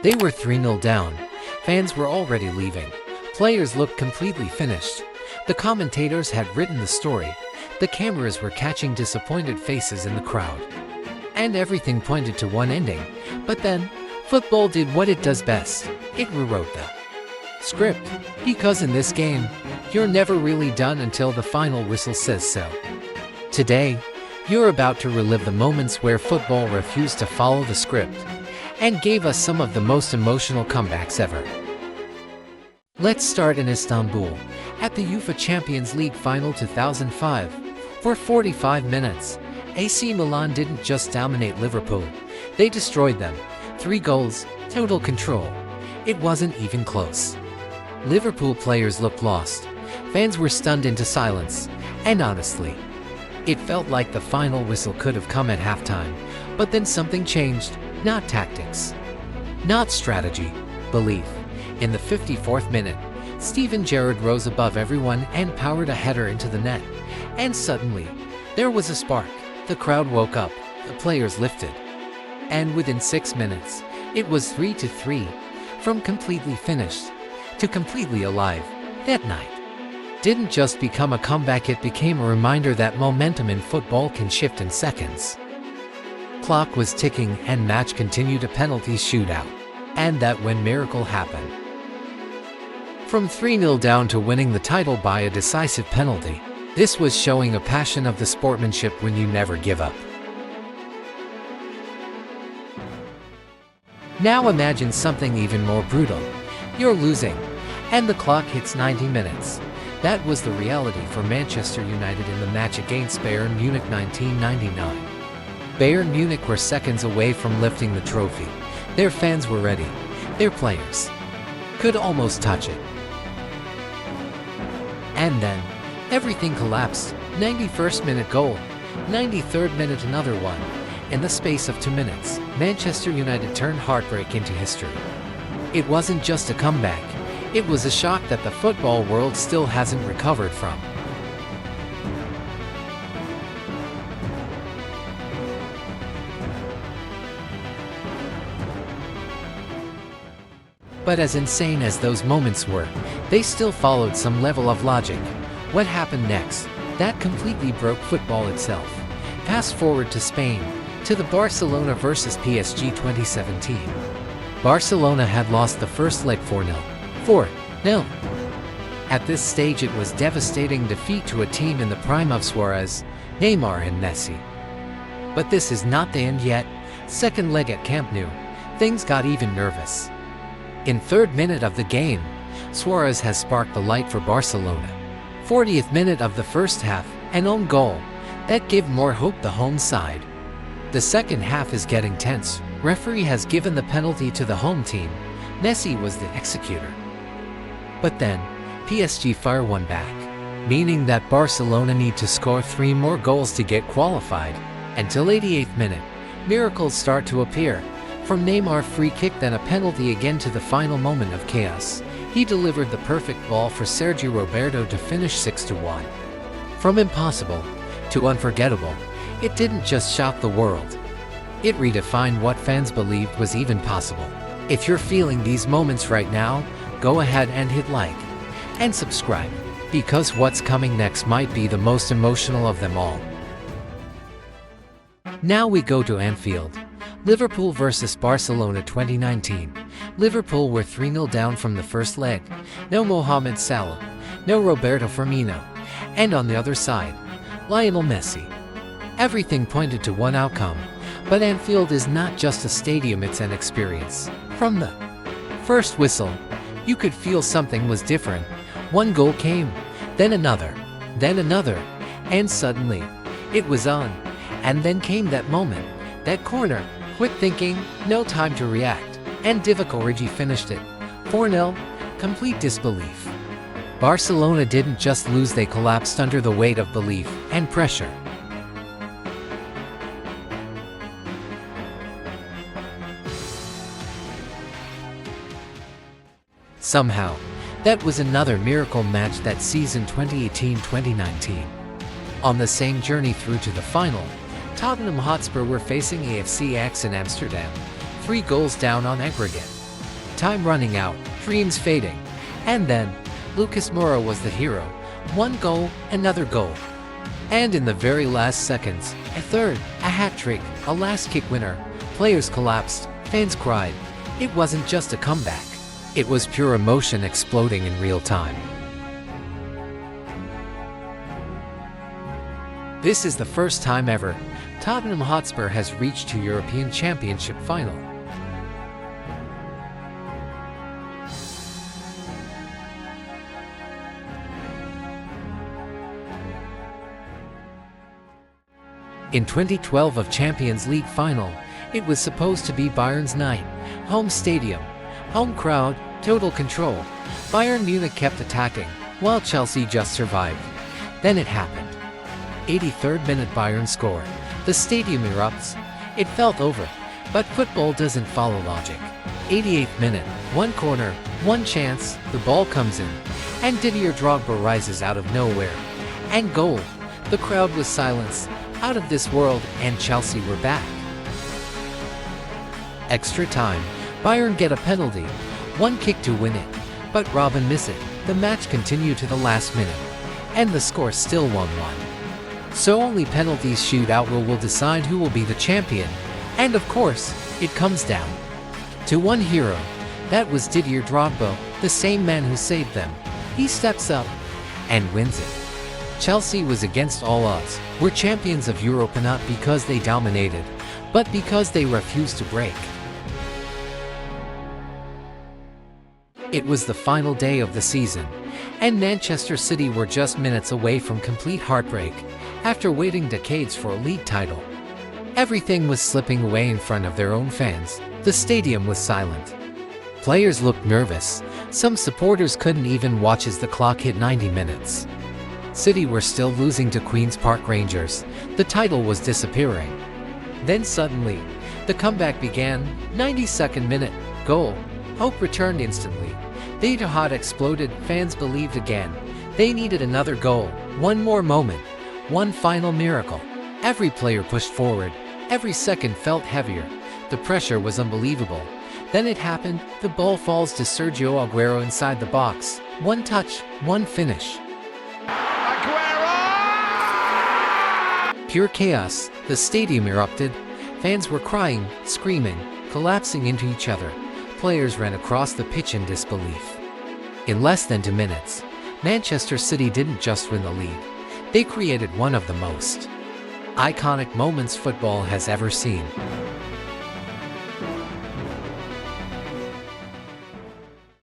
They were 3-0 down. Fans were already leaving. Players looked completely finished. The commentators had written the story. The cameras were catching disappointed faces in the crowd. And everything pointed to one ending. But then, football did what it does best. It rewrote the script. Because in this game, you're never really done until the final whistle says so. Today, you're about to relive the moments where football refused to follow the script and gave us some of the most emotional comebacks ever. Let's start in Istanbul, at the UEFA Champions League Final 2005. For 45 minutes, AC Milan didn't just dominate Liverpool, they destroyed them. 3 goals, total control. It wasn't even close. Liverpool players looked lost. Fans were stunned into silence, and honestly, it felt like the final whistle could have come at halftime. But then something changed. Not tactics, not strategy, belief. In the 54th minute, Steven Gerrard rose above everyone and powered a header into the net. And suddenly, there was a spark. The crowd woke up, the players lifted. And within 6 minutes, it was 3-3. From completely finished to completely alive. That night didn't just become a comeback, it became a reminder that momentum in football can shift in seconds. Clock was ticking and match continued a penalty shootout. And that when miracle happened. From 3-0 down to winning the title by a decisive penalty, this was showing a passion of the sportsmanship when you never give up. Now imagine something even more brutal. You're losing, and the clock hits 90 minutes. That was the reality for Manchester United in the match against Bayern Munich 1999. Bayern Munich were seconds away from lifting the trophy. Their fans were ready. Their players could almost touch it. And then, everything collapsed. 91st minute goal. 93rd minute another one. In the space of 2 minutes, Manchester United turned heartbreak into history. It wasn't just a comeback. It was a shock that the football world still hasn't recovered from. But as insane as those moments were, they still followed some level of logic. What happened next? That completely broke football itself. Fast forward to Spain, to the Barcelona vs PSG 2017. Barcelona had lost the first leg 4-0. At this stage it was devastating defeat to a team in the prime of Suarez, Neymar and Messi. But this is not the end yet. Second leg at Camp Nou, things got even nervous. In 3rd minute of the game, Suarez has sparked the light for Barcelona. 40th minute of the first half, an own goal. That gave more hope the home side. The second half is getting tense. Referee has given the penalty to the home team. Messi was the executor. But then, PSG fire one back, meaning that Barcelona need to score 3 more goals to get qualified. Until 88th minute, miracles start to appear. From Neymar free kick, then a penalty again to the final moment of chaos. He delivered the perfect ball for Sergio Roberto to finish 6-1. From impossible to unforgettable, it didn't just shock the world. It redefined what fans believed was even possible. If you're feeling these moments right now, go ahead and hit like and subscribe, because what's coming next might be the most emotional of them all. Now we go to Anfield. Liverpool vs Barcelona 2019. Liverpool were 3-0 down from the first leg. No Mohamed Salah, no Roberto Firmino, and on the other side, Lionel Messi. Everything pointed to one outcome, but Anfield is not just a stadium, it's an experience. From the first whistle, you could feel something was different. One goal came, then another, and suddenly, it was on. And then came that moment, that corner. Quick thinking, no time to react, and Divock Origi finished it. 4-0, complete disbelief. Barcelona didn't just lose, they collapsed under the weight of belief and pressure. Somehow, that was another miracle match that season 2018-2019. On the same journey through to the final, Tottenham Hotspur were facing AFC in Amsterdam, 3 goals down on aggregate. Time running out, dreams fading. And then, Lucas Moura was the hero. One goal, another goal. And in the very last seconds, a third, a hat-trick, a last-kick winner. Players collapsed, fans cried. It wasn't just a comeback. It was pure emotion exploding in real time. This is the first time ever Tottenham Hotspur has reached a European Championship final. In 2012 of Champions League final, it was supposed to be Bayern's night. Home stadium, home crowd, total control. Bayern Munich kept attacking, while Chelsea just survived. Then it happened. 83rd minute Bayern scored. The stadium erupts. It felt over, but football doesn't follow logic. 88th minute, one corner, one chance, the ball comes in, and Didier Drogba rises out of nowhere. And goal. The crowd was silenced, out of this world, and Chelsea were back. Extra time, Bayern get a penalty, one kick to win it, but Robben miss it. The match continued to the last minute, and the score still 1-1. So only penalties shootout will decide who will be the champion, and of course, it comes down to one hero. That was Didier Drogba, the same man who saved them. He steps up and wins it. Chelsea was against all odds, were champions of Europe not because they dominated, but because they refused to break. It was the final day of the season, and Manchester City were just minutes away from complete heartbreak, after waiting decades for a league title. Everything was slipping away in front of their own fans. The stadium was silent. Players looked nervous. Some supporters couldn't even watch as the clock hit 90 minutes. City were still losing to Queen's Park Rangers. The title was disappearing. Then suddenly, the comeback began. 92nd minute, goal. Hope returned instantly. The Etihad exploded. Fans believed again. They needed another goal, one more moment, one final miracle. Every player pushed forward. Every second felt heavier. The pressure was unbelievable. Then it happened. The ball falls to Sergio Aguero inside the box. One touch, one finish. Pure chaos. The stadium erupted. Fans were crying, screaming, collapsing into each other. Players ran across the pitch in disbelief. In less than 2 minutes, Manchester City didn't just win the league. They created one of the most iconic moments football has ever seen.